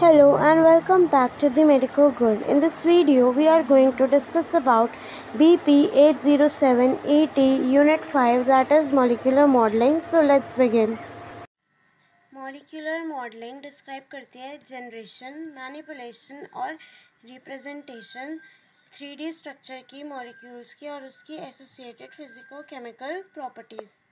Hello and welcome back to the Medical Good. In this video, we are going to discuss about BP807ET Unit 5, that is molecular modeling. So let's begin. Molecular modeling describe करती है generation, manipulation और representation 3D structure की, molecules की और उसकी associated physico chemical properties.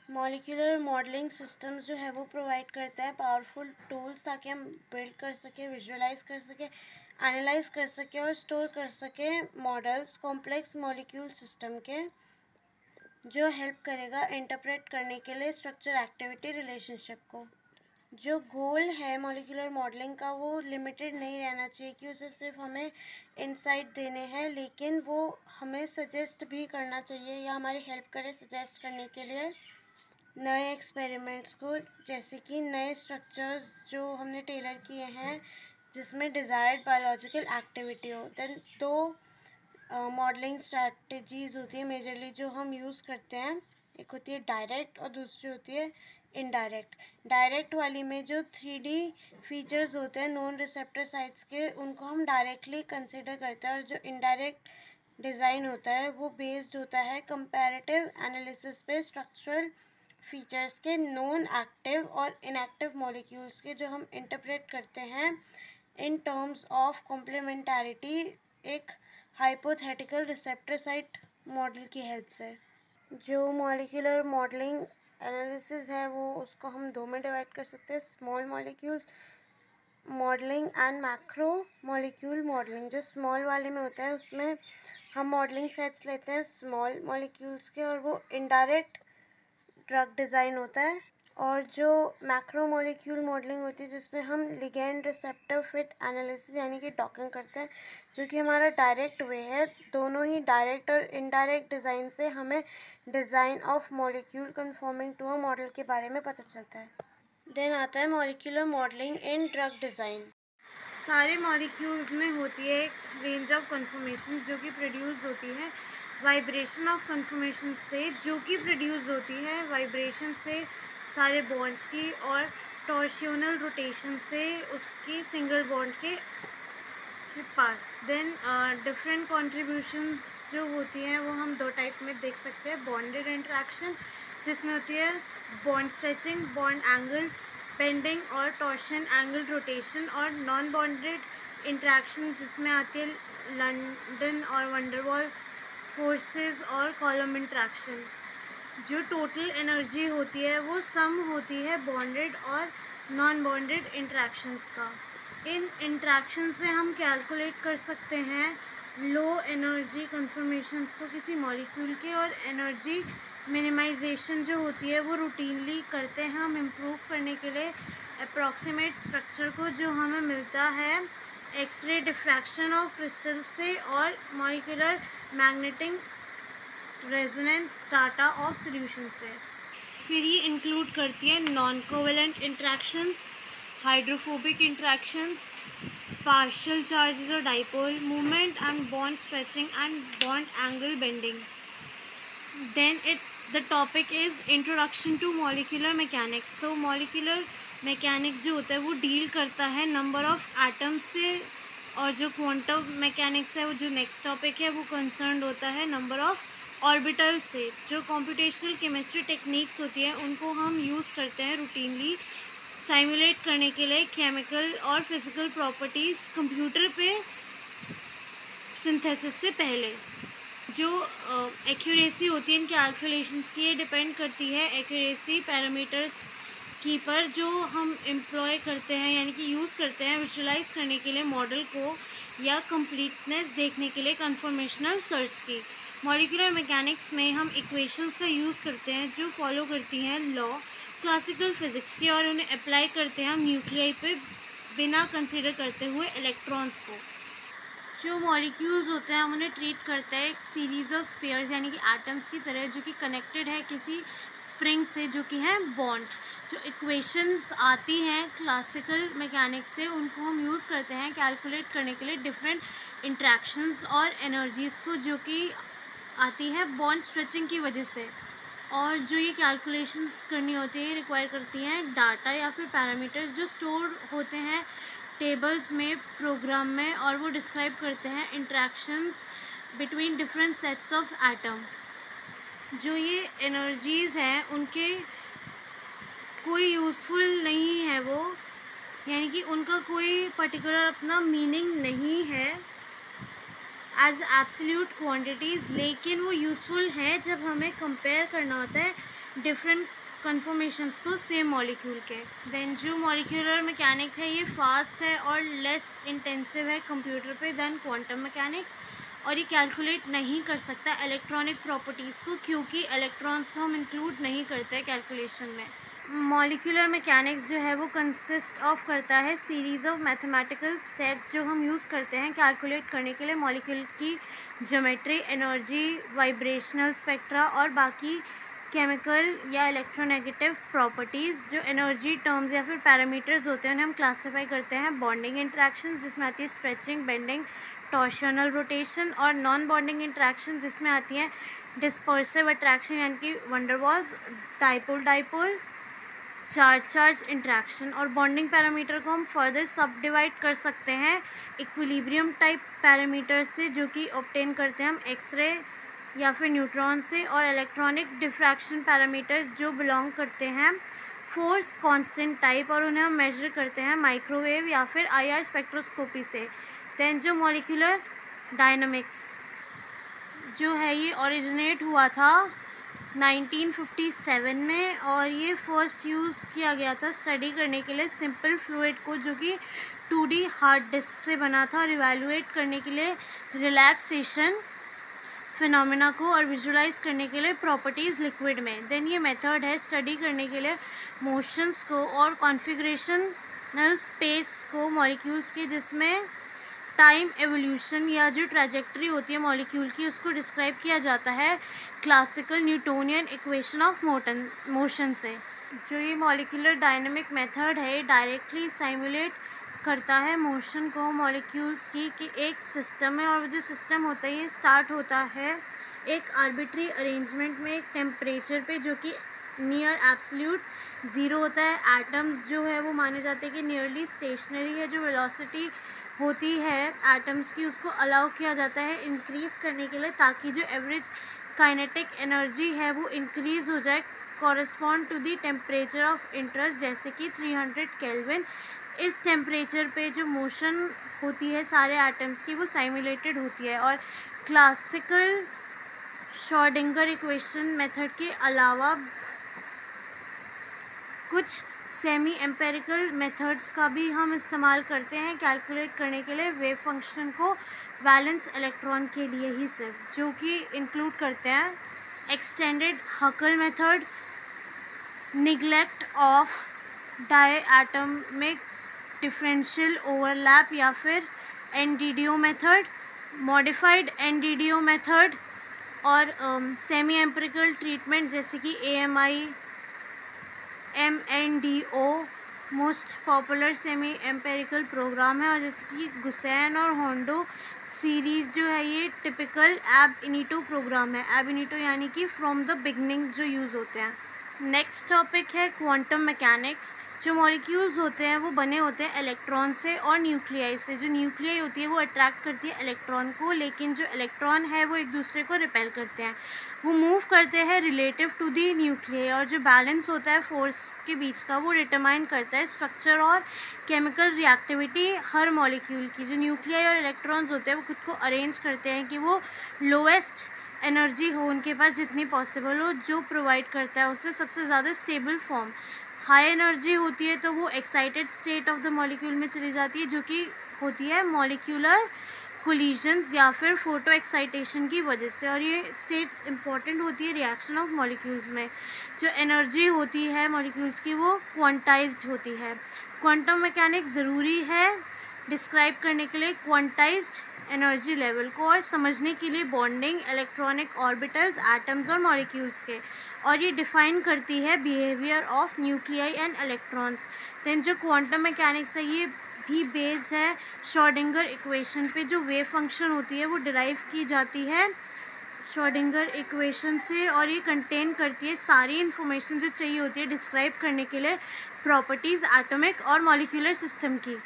Molecular modelling systems जो है वो प्रोवाइड करता है पावरफुल टूल्स ताकि हम बिल्ड कर सकें, विजुअलाइज कर सकें, एनालाइज कर सकें और स्टोर कर सकें मॉडल्स कॉम्प्लेक्स मॉलिक्यूल सिस्टम के, जो हेल्प करेगा इंटरप्रेट करने के लिए स्ट्रक्चर एक्टिविटी रिलेशनशिप को। जो गोल है मॉलिक्यूलर मॉडलिंग का वो लिमिटेड नहीं रहना चाहिए कि उसे सिर्फ हमें इंसाइट देने हैं, लेकिन वो हमें सजेस्ट भी करना चाहिए या हमारी हेल्प करे सजेस्ट करने के लिए नए एक्सपेरिमेंट्स को, जैसे कि नए स्ट्रक्चर्स जो हमने टेलर किए हैं जिसमें डिज़ायर्ड बायोलॉजिकल एक्टिविटी हो। देन दो मॉडलिंग स्ट्रैटेजीज़ होती है मेजरली जो हम यूज़ करते हैं, एक होती है डायरेक्ट और दूसरी होती है इनडायरेक्ट। डायरेक्ट वाली में जो 3D फीचर्स होते हैं नॉन रिसेप्टर साइट्स के, उनको हम डायरेक्टली कंसिडर करते हैं, और जो इनडायरेक्ट डिज़ाइन होता है वो बेस्ड होता है कंपैरेटिव एनालिसिस पे स्ट्रक्चरल फीचर्स के, नॉन एक्टिव और इनएक्टिव मॉलिक्यूल्स के, जो हम इंटरप्रेट करते हैं इन टर्म्स ऑफ कॉम्प्लीमेंटारिटी एक हाइपोथेटिकल रिसेप्टर साइट मॉडल की हेल्प से। जो मॉलिक्यूलर मॉडलिंग एनालिसिस है वो उसको हम दो में डिवाइड कर सकते हैं, small molecule modelling and macro molecule modelling. जो स्मॉल वाले में होता है उसमें हम मॉडलिंग सेट्स लेते हैं स्मॉल मॉलिक्यूल्स के और वो इनडायरेक्ट ड्रग डिज़ाइन होता है। और जो मैक्रो मॉलिक्यूल मॉडलिंग होती है जिसमें हम लिगेंड रिसेप्टर फिट एनालिसिस यानी कि डॉकिंग करते हैं, जो कि हमारा डायरेक्ट वे है। दोनों ही डायरेक्ट और इनडायरेक्ट डिज़ाइन से हमें design of molecule conforming to a model के बारे में पता चलता है। देन आता है molecular modelling in drug design. सारे मॉलिक्यूल्स में होती है एक रेंज ऑफ कन्फॉर्मेशन जो कि प्रोड्यूस होती है वाइब्रेशन ऑफ कन्फॉर्मेशन से, जो कि प्रोड्यूस होती है वाइब्रेशन से सारे बॉन्ड्स की, और टॉर्सियोनल रोटेशन से उसकी सिंगल बॉन्ड के पास। देन डिफरेंट कॉन्ट्रीब्यूशंस जो होती हैं वो हम दो टाइप में देख सकते हैं, बॉन्डेड इंट्रैक्शन जिसमें होती है bond stretching, bond angle bending और टॉर्शन एंगल रोटेशन, और नॉन बॉन्डेड इंट्रैक्शन जिसमें आती है लंडन और वंडरवॉल फोर्सेस और कॉलम इंट्रैक्शन। जो टोटल एनर्जी होती है वो सम होती है बॉन्डेड और नॉन बॉन्डेड इंट्रैक्शंस का। इन इंट्रैक्शन से हम कैलकुलेट कर सकते हैं लो एनर्जी कन्फर्मेशंस को किसी मॉलिक्यूल के, और एनर्जी मिनिमाइजेशन जो होती है वो रूटीनली करते हैं हम इम्प्रूव करने के लिए अप्रॉक्सीमेट स्ट्रक्चर को, जो हमें मिलता है एक्सरे डिफ्रैक्शन ऑफ क्रिस्टल से और molecular magnetic resonance data of solution से। फिर ये इंक्लूड करती है non covalent interactions, hydrophobic interactions, partial charges और dipole movement and bond stretching and bond angle bending. Then the topic is introduction to molecular mechanics. तो molecular mechanics जो होता है वो डील करता है नंबर ऑफ एटम्स से, और जो क्वांटम मैकेनिक्स है वो जो नेक्स्ट टॉपिक है वो कंसर्न होता है नंबर ऑफ ऑर्बिटल से। जो कंप्यूटेशनल केमिस्ट्री टेक्निक्स होती है उनको हम यूज़ करते हैं रूटीनली साइमुलेट करने के लिए केमिकल और फिजिकल प्रॉपर्टीज़ कंप्यूटर पे सिंथेसिस से पहले। जो एक्यूरेसी होती है इन कैलकुलेशंस की, ये डिपेंड करती है एक्यूरेसी पैरामीटर्स की पर जो हम एम्प्लॉय करते हैं यानी कि यूज़ करते हैं विजुअलाइज करने के लिए मॉडल को, या कंप्लीटनेस देखने के लिए कन्फॉर्मेशनल सर्च की। मॉलिक्यूलर मैकेनिक्स में हम इक्वेशंस का यूज़ करते हैं जो फॉलो करती हैं लॉ क्लासिकल फिज़िक्स के, और उन्हें अप्लाई करते हैं हम न्यूक्लियाई पे बिना कंसीडर करते हुए इलेक्ट्रॉन्स को। जो मॉलिक्यूल्स होते हैं हम उन्हें ट्रीट करते हैं एक सीरीज़ ऑफ स्पेयर्स यानी कि एटम्स की तरह, जो कि कनेक्टेड है किसी स्प्रिंग से, जो कि हैं बॉन्ड्स। जो इक्वेशंस आती हैं क्लासिकल मैकेनिक्स से उनको हम यूज़ करते हैं कैलकुलेट करने के लिए डिफरेंट इंट्रैक्शंस और एनर्जीज़ को, जो कि आती है बॉन्ड स्ट्रेचिंग की वजह से। और जो ये कैलकुलेशंस करनी होती है रिक्वायर करती हैं डाटा या फिर पैरामीटर्स जो स्टोर होते हैं टेबल्स में, प्रोग्राम में, और वो डिस्क्राइब करते हैं interactions between different sets of atom. जो ये एनर्जीज़ हैं उनके कोई यूज़फुल नहीं है वो, यानी कि उनका कोई पर्टिकुलर अपना मीनिंग नहीं है एज एब्सोल्यूट क्वांटिटीज़, लेकिन वो यूज़फुल है जब हमें कंपेयर करना होता है डिफरेंट कन्फॉर्मेशंस को सेम मॉलिक्यूल के। देन जो मॉलिक्यूलर मैकेनिक है ये फास्ट है और लेस इंटेंसिव है कंप्यूटर पे देन क्वांटम मैकेनिक्स, और ये कैलकुलेट नहीं कर सकता इलेक्ट्रॉनिक प्रॉपर्टीज़ को, क्योंकि इलेक्ट्रॉन्स को हम इंक्लूड नहीं करते कैलकुलेशन में। मॉलिक्यूलर मैकेनिक्स जो है वो कंसिस्ट ऑफ करता है सीरीज़ ऑफ मैथमेटिकल स्टेप्स जो हम यूज़ करते हैं कैलकुलेट करने के लिए मॉलिक्यूल की ज्योमेट्री, एनर्जी, वाइब्रेशनल स्पेक्ट्रा और बाकी केमिकल या इलेक्ट्रोनेगेटिव प्रॉपर्टीज़। जो एनर्जी टर्म्स या फिर पैरामीटर्स होते हैं उन्हें हम क्लासीफाई करते हैं बॉन्डिंग इंट्रैक्शन जिसमें आती है स्ट्रेचिंग, बेंडिंग, टॉर्शनल रोटेशन, और नॉन बॉन्डिंग इंट्रैक्शन जिसमें आती है डिस्पर्सिव अट्रैक्शन यानी कि Van der Waals, dipole dipole, charge interaction. और बॉन्डिंग पैरामीटर को हम फर्दर सब डिवाइड कर सकते हैं इक्विलिब्रियम टाइप पैरामीटर से, जो कि ऑब्टेन करते हैं हम एक्सरे या फिर न्यूट्रॉन से, और इलेक्ट्रॉनिक डिफ्रैक्शन पैरामीटर्स जो बिलोंग करते हैं फोर्स कांस्टेंट टाइप, और उन्हें हम मेजर करते हैं माइक्रोवेव या फिर IR स्पेक्ट्रोस्कोपी से। देन जो मॉलिक्यूलर डायनामिक्स जो है ये ओरिजिनेट हुआ था 1957 में, और ये फर्स्ट यूज़ किया गया था स्टडी करने के लिए सिंपल फ्लूइड को जो कि 2D हार्ड डिस्क से बना था, और इवैल्यूएट करने के लिए रिलैक्सेशन फिनोमेना को, और विजुलाइज करने के लिए प्रॉपर्टीज़ लिक्विड में। देन ये मेथड है स्टडी करने के लिए मोशंस को और कॉन्फ़िगरेशनल स्पेस को मॉलिक्यूल्स के, जिसमें टाइम एवोल्यूशन या जो ट्रैजेक्टरी होती है मॉलिक्यूल की उसको डिस्क्राइब किया जाता है classical Newtonian equation of motion से। जो ये मॉलिक्यूलर डायनेमिक मेथड है डायरेक्टली साइमुलेट करता है मोशन को मॉलिक्यूल्स की कि एक सिस्टम है, और जो सिस्टम होता है ये स्टार्ट होता है एक आर्बिट्री अरेंजमेंट में एक टेम्परेचर पे जो कि नियर एब्सोल्यूट ज़ीरो होता है। एटम्स जो है वो माने जाते हैं कि नियरली स्टेशनरी है। जो वेलोसिटी होती है एटम्स की उसको अलाउ किया जाता है इंक्रीज़ करने के लिए, ताकि जो एवरेज काइनेटिक एनर्जी है वो इंक्रीज़ हो जाए correspond to the temperature of interest, जैसे कि 300 केल्विन। इस टेम्परेचर पे जो मोशन होती है सारे एटम्स की वो साइमुलेटेड होती है। और क्लासिकल श्रोडिंगर इक्वेशन मेथड के अलावा कुछ सेमी एम्पेरिकल मेथड्स का भी हम इस्तेमाल करते हैं कैलकुलेट करने के लिए वेव फंक्शन को वैलेंस इलेक्ट्रॉन के लिए ही सिर्फ, जो कि इंक्लूड करते हैं extended Huckel method, neglect of diatomic differential overlap या फिर NDDO method, modified NDDO method, और सेमी एम्पेरिकल ट्रीटमेंट जैसे कि AMI, MNDO most popular semi empirical program है। और जैसे कि गुसैन और होंडो सीरीज़ जो है ये टिपिकल एब इनिटो प्रोग्राम है। एब इनिटो यानी कि फ्रॉम द बिगनिंग जो यूज़ होते हैं। नेक्स्ट टॉपिक है क्वांटम मैकेनिक्स। जो मॉलिक्यूल्स होते हैं वो बने होते हैं इलेक्ट्रॉन से और न्यूक्लियाई से। जो न्यूक्लियाई होती है वो अट्रैक्ट करती है इलेक्ट्रॉन को, लेकिन जो इलेक्ट्रॉन है वो एक दूसरे को रिपेल करते हैं, वो मूव करते हैं रिलेटिव टू दी न्यूक्लियाई। और जो बैलेंस होता है फोर्स के बीच का वो डिटरमाइन करता है स्ट्रक्चर और केमिकल रिएक्टिविटी हर मॉलिक्यूल की। जो न्यूक्लियाई और इलेक्ट्रॉन्स होते हैं वो खुद को अरेंज करते हैं कि वो लोएस्ट एनर्जी हो उनके पास जितनी पॉसिबल हो, जो प्रोवाइड करता है उससे सबसे ज़्यादा स्टेबल फॉर्म। हाई एनर्जी होती है तो वो excited state of the molecule में चली जाती है, जो कि होती है मॉलिक्यूलर कोलिजन्स या फिर फोटो एक्साइटेशन की वजह से। और ये स्टेट्स इंपॉर्टेंट होती है रिएक्शन ऑफ मॉलिक्यूल्स में। जो एनर्जी होती है मॉलिक्यूल्स की वो क्वांटाइज्ड होती है। क्वांटम मैकेनिक्स ज़रूरी है डिस्क्राइब करने के लिए क्वांटाइज्ड एनर्जी लेवल को और समझने के लिए बॉन्डिंग, इलेक्ट्रॉनिक ऑर्बिटल्स, एटम्स और मॉलिक्यूल्स के। और ये डिफ़ाइन करती है behaviour of nuclei and electrons. Then जो क्वांटम मैकेनिक्स है ये भी बेस्ड है श्रोडिंगर इक्वेशन पे। जो वेव फंक्शन होती है वो डिराइव की जाती है श्रोडिंगर इक्वेशन से, और ये कंटेन करती है सारी इन्फॉर्मेशन जो चाहिए होती है डिस्क्राइब करने के लिए प्रॉपर्टीज़ एटॉमिक और मॉलिक्यूलर सिस्टम की।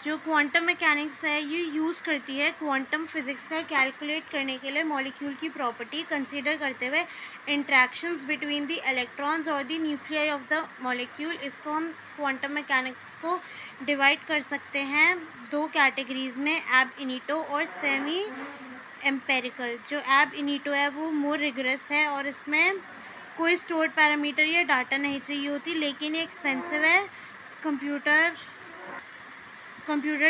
जो क्वांटम मैकेनिक्स है ये यूज़ करती है क्वांटम फिज़िक्स का कैलकुलेट करने के लिए मॉलिक्यूल की प्रॉपर्टी कंसीडर करते हुए इंट्रैक्शंस बिटवीन द इलेक्ट्रॉन्स और the nuclei of the molecule. इसको हम क्वांटम मैकेनिक्स को डिवाइड कर सकते हैं दो कैटेगरीज में, एब इनिटो और सेमी एम्पेरिकल। जो एब इनिटो है वो मोर रिगरस है और इसमें कोई स्टोर्ड पैरामीटर या डाटा नहीं चाहिए होती, लेकिन ये एक्सपेंसिव है कंप्यूटर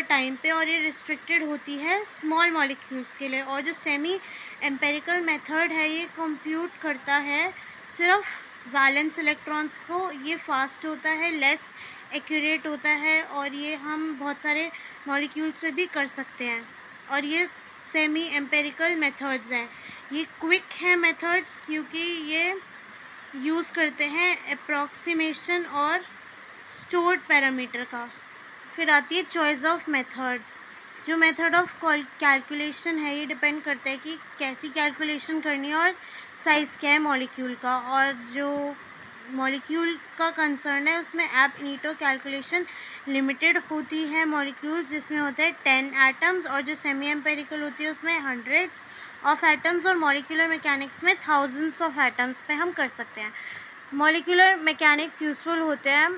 टाइम पे और ये रिस्ट्रिक्टेड होती है स्मॉल मॉलिक्यूल्स के लिए। और जो सेमी एम्पेरिकल मेथड है ये कंप्यूट करता है सिर्फ वैलेंस इलेक्ट्रॉन्स को। ये फास्ट होता है, लेस एक्यूरेट होता है और ये हम बहुत सारे मॉलिक्यूल्स पे भी कर सकते हैं। और ये सेमी एम्पेरिकल मेथड्स हैं। ये क्विक है मेथड्स क्योंकि ये यूज़ करते हैं अप्रॉक्सीमेशन और स्टोर्ड पैरामीटर का। फिर आती है चॉइस ऑफ मेथड। जो मेथड ऑफ कैलकुलेशन है ये डिपेंड करता है कि कैसी कैलकुलेशन करनी है और साइज़ क्या है मॉलिक्यूल का। और जो मॉलिक्यूल का कंसर्न है उसमें एब इनिटो कैलकुलेशन लिमिटेड होती है मॉलिक्यूल जिसमें होते हैं 10 एटम्स, और जो सेमी एम्पेरिकल होती है उसमें हंड्रेड्स ऑफ एटम्स, और मॉलिक्यूलर मैकेनिक्स में थाउजेंड्स ऑफ एटम्स पे हम कर सकते हैं। मॉलिक्यूलर मैकेनिक्स यूज़फुल होते हैं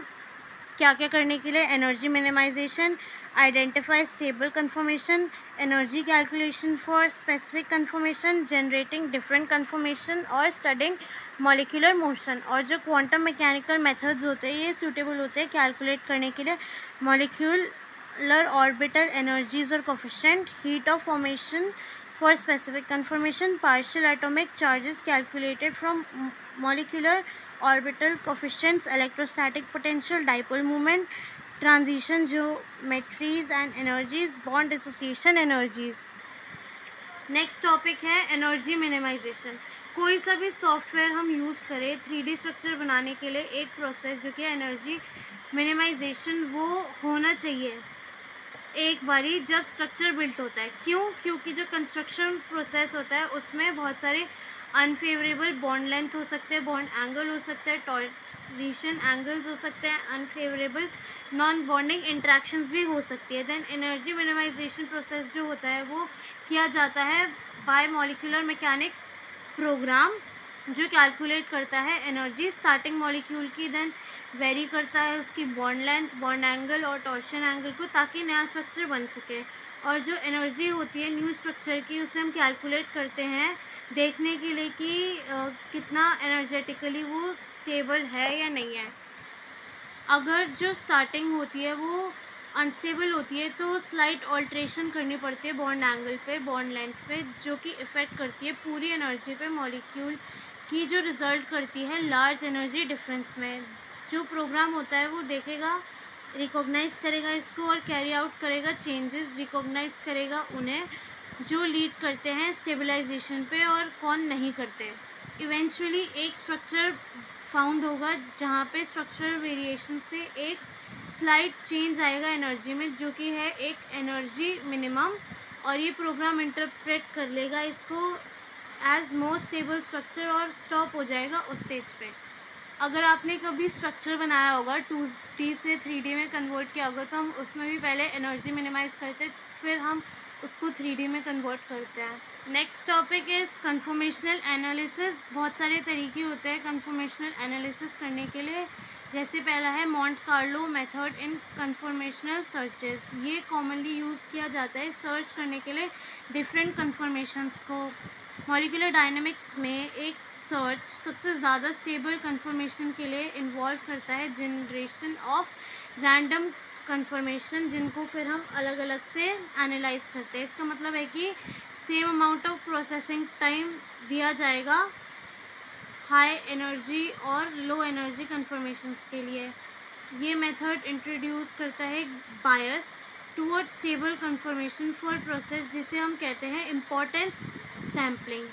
क्या क्या करने के लिए? Energy minimization, identify stable conformation, energy calculation for specific conformation, generating different conformation और स्टडिंग मॉलिक्यूलर मोशन। और जो क्वांटम मैकेनिकल मेथड्स होते हैं ये सूटेबल होते हैं कैलकुलेट करने के लिए मॉलिक्यूलर ऑर्बिटल एनर्जीज और coefficient, heat of formation for specific conformation, partial atomic charges calculated from molecular orbital coefficients, electrostatic potential, dipole moment, transition geometries and energies, bond dissociation energies। Next topic है energy minimisation. कोई सा भी software हम use करें 3D structure बनाने के लिए एक प्रोसेस जो कि एनर्जी मिनिमाइजेशन वो होना चाहिए एक बारी जब स्ट्रक्चर बिल्ट होता है। क्यों? क्योंकि जो कंस्ट्रक्शन प्रोसेस होता है उसमें बहुत सारे अनफेवरेबल बॉन्ड लेंथ हो सकते हैं, बॉन्ड एंगल हो सकता है, टॉर्शन एंगल्स हो सकते हैं, अनफेवरेबल नॉन बॉन्डिंग इंट्रैक्शंस भी हो सकती है। देन एनर्जी मिनिमाइजेशन प्रोसेस जो होता है वो किया जाता है बाय मॉलिक्यूलर मैकेनिक्स प्रोग्राम जो कैलकुलेट करता है एनर्जी स्टार्टिंग मॉलिक्यूल की, देन वेरी करता है उसकी बॉन्ड लेंथ, बॉन्ड एंगल और टॉर्शन एंगल को, ताकि नया स्ट्रक्चर बन सके। और जो एनर्जी होती है न्यू स्ट्रक्चर की उसे हम कैलकुलेट करते हैं देखने के लिए कि कितना एनर्जेटिकली वो स्टेबल है या नहीं है। अगर जो स्टार्टिंग होती है वो अनस्टेबल होती है तो स्लाइट ऑल्ट्रेशन करनी पड़ती है बॉन्ड एंगल पे, बॉन्ड लेंथ पे, जो कि इफ़ेक्ट करती है पूरी एनर्जी पे मॉलिक्यूल की, जो रिज़ल्ट करती है लार्ज एनर्जी डिफरेंस में। जो प्रोग्राम होता है वो देखेगा, रिकॉग्नाइज करेगा इसको और कैरी आउट करेगा चेंजेस, रिकॉग्नाइज करेगा उन्हें जो लीड करते हैं स्टेबलाइजेशन पे और कौन नहीं करते। इवेंचुअली एक स्ट्रक्चर फाउंड होगा जहाँ पे स्ट्रक्चरल वेरिएशन से एक स्लाइट चेंज आएगा एनर्जी में जो कि है एक एनर्जी मिनिमम, और ये प्रोग्राम इंटरप्रेट कर लेगा इसको एज मोर स्टेबल स्ट्रक्चर और स्टॉप हो जाएगा उस स्टेज पे। अगर आपने कभी स्ट्रक्चर बनाया होगा 2D से 3D में कन्वर्ट किया होगा तो हम उसमें भी पहले एनर्जी मिनिमाइज करते फिर हम उसको 3D में कन्वर्ट करते हैं। Next topic is conformational analysis. बहुत सारे तरीके होते हैं कन्फर्मेशनल एनालिसिस करने के लिए, जैसे पहला है मॉन्ट Carlo method in conformational searches. ये कॉमनली यूज़ किया जाता है सर्च करने के लिए डिफरेंट कन्फर्मेशंस को। मॉलिक्यूलर डायनामिक्स में एक सर्च सबसे ज़्यादा स्टेबल कन्फर्मेशन के लिए इन्वॉल्व करता है जनरेशन ऑफ रैंडम कन्फर्मेशन, जिनको फिर हम अलग अलग से एनालाइज करते हैं। इसका मतलब है कि same amount of processing time दिया जाएगा हाई एनर्जी और लो एनर्जी कन्फर्मेशंस के लिए। ये मेथड इंट्रोड्यूस करता है bias toward stable conformation for process, जिसे हम कहते हैं इम्पोर्टेंस सैम्पलिंग।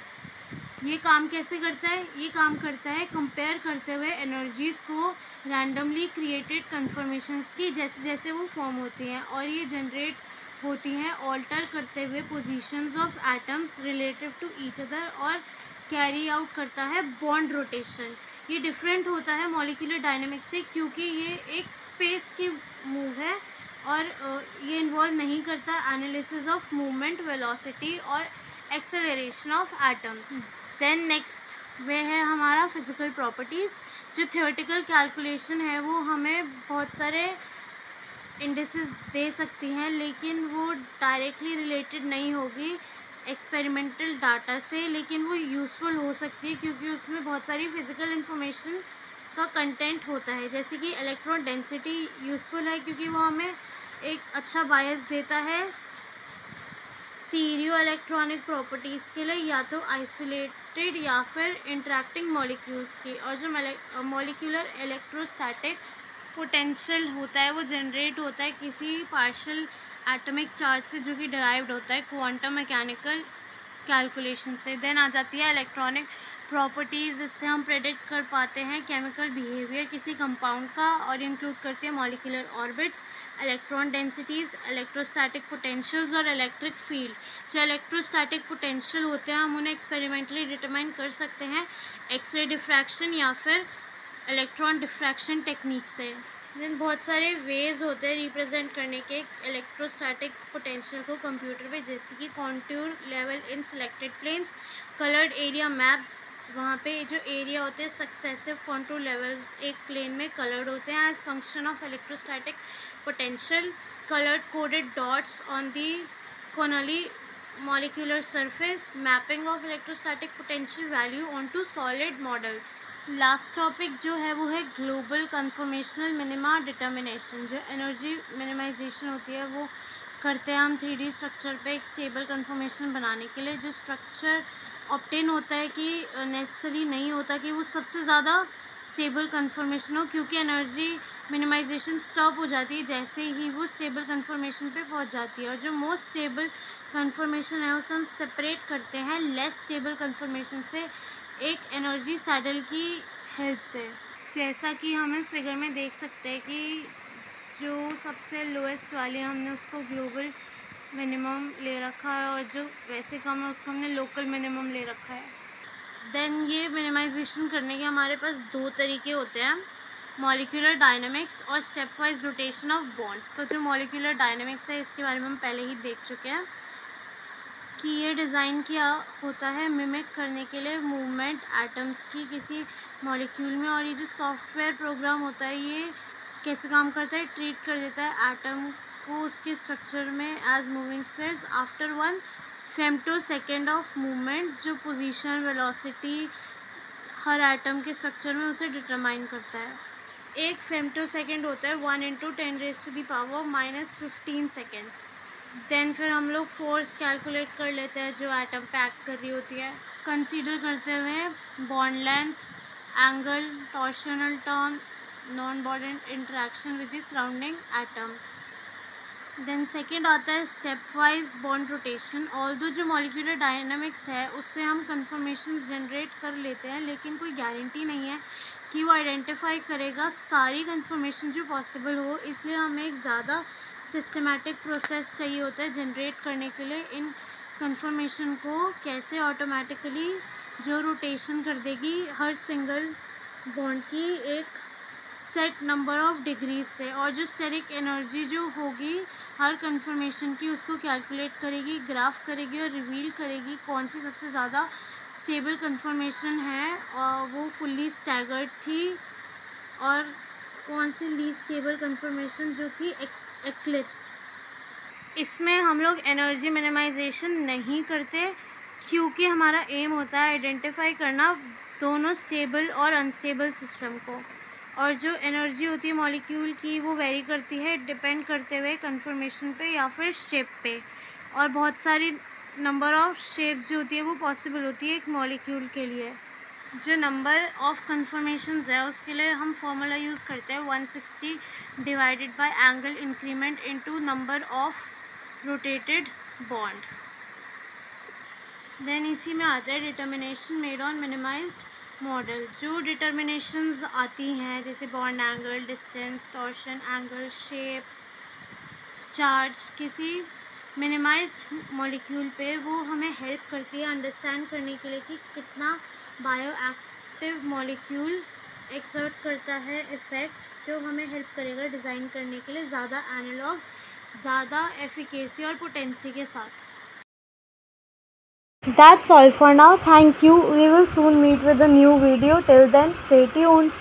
ये काम कैसे करता है? ये काम करता है कंपेयर करते हुए एनर्जीज़ को रैंडमली क्रिएटेड कन्फर्मेशंस की जैसे जैसे वो फॉर्म होती हैं, और ये जनरेट होती हैं ऑल्टर करते हुए positions of atoms relative to each other, और कैरी आउट करता है बॉन्ड रोटेशन। ये डिफरेंट होता है मॉलिक्यूलर डायनामिक्स से क्योंकि ये एक स्पेस की मूव है और ये इन्वॉल्व नहीं करता एनालिसिस ऑफ मूवमेंट, वेलोसिटी और acceleration of atoms. Then next way है हमारा फिजिकल प्रॉपर्टीज़। जो थियोरेटिकल कैलकुलेशन है वो हमें बहुत सारे इंडिसेस दे सकती हैं, लेकिन वो डायरेक्टली रिलेटेड नहीं होगी एक्सपेरिमेंटल डाटा से, लेकिन वो यूज़फुल हो सकती है क्योंकि उसमें बहुत सारी फिज़िकल इंफॉर्मेशन का कंटेंट होता है। जैसे कि इलेक्ट्रॉन डेंसिटी यूज़फुल है क्योंकि वो हमें एक अच्छा बायस देता है स्टीरियो इलेक्ट्रॉनिक प्रॉपर्टीज़ के लिए, या तो आइसोलेटेड या फिर इंटरैक्टिंग मॉलिक्यूल्स की। और जो मॉलिक्यूलर इलेक्ट्रोस्टैटिक पोटेंशियल होता है वो जनरेट होता है किसी पार्शियल एटॉमिक चार्ज से, जो कि डिराइव्ड होता है क्वांटम मैकेनिकल कैलकुलेशन से। देन आ जाती है इलेक्ट्रॉनिक प्रॉपर्टीज़, जिससे हम प्रेडिक्ट कर पाते हैं केमिकल बिहेवियर किसी कंपाउंड का, और इंक्लूड करती है molecular orbits, electron densities, electrostatic potentials और इलेक्ट्रिक फील्ड। जो इलेक्ट्रोस्टैटिक पोटेंशियल होते हैं हम उन्हें एक्सपेरिमेंटली डिटरमाइन कर सकते हैं एक्सरे डिफ्रैक्शन या फिर इलेक्ट्रॉन डिफ्रैक्शन टेक्निक से। देन बहुत सारे वेज होते हैं रिप्रेजेंट करने के इलेक्ट्रोस्टैटिक पोटेंशियल को कंप्यूटर पे, जैसे कि contour level in selected planes, coloured area maps, वहाँ पे जो एरिया होते हैं सक्सेसिव कॉन्टूर लेवल्स एक प्लेन में कलर्ड होते हैं as function of electrostatic potential, coloured coded dots on the Connolly molecular surface, mapping of electrostatic potential value onto solid models। Last topic जो है वो है ग्लोबल कन्फॉर्मेशनल मिनिमा डिटर्मिनेशन। जो energy minimisation होती है वो करते हैं हम 3D स्ट्रक्चर पे एक स्टेबल कन्फॉर्मेशन बनाने के लिए। जो स्ट्रक्चर ऑब्टेन होता है कि नेसेसरी नहीं होता कि वो सबसे ज़्यादा स्टेबल कन्फॉर्मेशन हो, क्योंकि एनर्जी मिनिमाइजेशन स्टॉप हो जाती है जैसे ही वो स्टेबल कन्फॉर्मेशन पे पहुंच जाती है। और जो मोस्ट स्टेबल कन्फॉर्मेशन है उसे हम सेपरेट करते हैं लेस स्टेबल कन्फॉर्मेशन से एक एनर्जी सैडल की हेल्प से। जैसा कि हम इस फिगर में देख सकते हैं कि जो सबसे लोएस्ट वाली है हमने उसको ग्लोबल मिनिमम ले रखा है, और जो वैसे कम है उसको हमने लोकल मिनिमम ले रखा है। देन ये मिनिमाइजेशन करने के हमारे पास दो तरीके होते हैं, मॉलिक्यूलर डायनामिक्स और step wise rotation of bonds. तो जो मॉलिक्यूलर डायनामिक्स है इसके बारे में हम पहले ही देख चुके हैं कि ये डिज़ाइन किया होता है मिमिक करने के लिए मूवमेंट एटम्स की किसी मॉलिक्यूल में। और ये जो सॉफ्टवेयर प्रोग्राम होता है ये कैसे काम करता है, ट्रीट कर देता है एटम को उसके स्ट्रक्चर में as moving spheres after 1 femtosecond of movement. जो पोजीशन वेलोसिटी हर एटम के स्ट्रक्चर में उसे डिटरमाइन करता है। एक फेम्टोसेकेंड होता है 1 × 10⁻⁻15 सेकेंड्स। देन फिर हम लोग फोर्स कैलकुलेट कर लेते हैं जो एटम पे एक्ट कर रही होती है, कंसीडर करते हुए bond length, angle, torsional turn, non bond interaction with the surrounding atom. Then second आता है step wise bond rotation. Although जो मॉलिक्यूलर डायनामिक्स है उससे हम कन्फर्मेशन जनरेट कर लेते हैं, लेकिन कोई गारंटी नहीं है कि वो आइडेंटिफाई करेगा सारी कन्फर्मेशन जो पॉसिबल हो, इसलिए हमें एक ज़्यादा सिस्टमेटिक प्रोसेस चाहिए होता है जनरेट करने के लिए इन कन्फर्मेशन को कैसे ऑटोमेटिकली जो रोटेशन कर देगी हर सिंगल बॉन्ड की एक सेट नंबर ऑफ डिग्रीज से, और जो स्टेरिक एनर्जी जो होगी हर कन्फर्मेशन की उसको कैलकुलेट करेगी, ग्राफ करेगी और रिवील करेगी कौन सी सबसे ज़्यादा स्टेबल कन्फर्मेशन है और वो फुल्ली स्टैगर्ड थी, और कौन सी लीस्ट स्टेबल कन्फर्मेशन जो थी एक्लिप्स्ड। इसमें हम लोग एनर्जी मिनिमाइजेशन नहीं करते क्योंकि हमारा एम होता है आइडेंटिफाई करना दोनों स्टेबल और अनस्टेबल सिस्टम को। और जो एनर्जी होती है मॉलिक्यूल की वो वेरी करती है डिपेंड करते हुए कन्फर्मेशन पे या फिर शेप पे, और बहुत सारी नंबर ऑफ शेप्स जो होती है वो पॉसिबल होती है एक मॉलिक्यूल के लिए। जो नंबर ऑफ कन्फर्मेशंस है उसके लिए हम फॉर्मूला यूज़ करते हैं 160 divided by angle increment into number of rotated bond. Then इसी में आता है determination made on minimized model. जो डिटर्मिनेशंस आती हैं जैसे bond angle, distance, torsion angle, shape, charge किसी मिनिमाइज्ड मॉलिक्यूल पे, वो हमें हेल्प करती है अंडरस्टैंड करने के लिए कि कितना बायो एक्टिव मॉलिक्यूल एक्सर्ट करता है इफ़ेक्ट जो हमें हेल्प करेगा डिज़ाइन करने के लिए ज़्यादा एनालॉग्स, ज़्यादा एफिकेसी और पोटेंसी के साथ। That's all for now. Thank you. We will soon meet with a new video. Till then, stay tuned.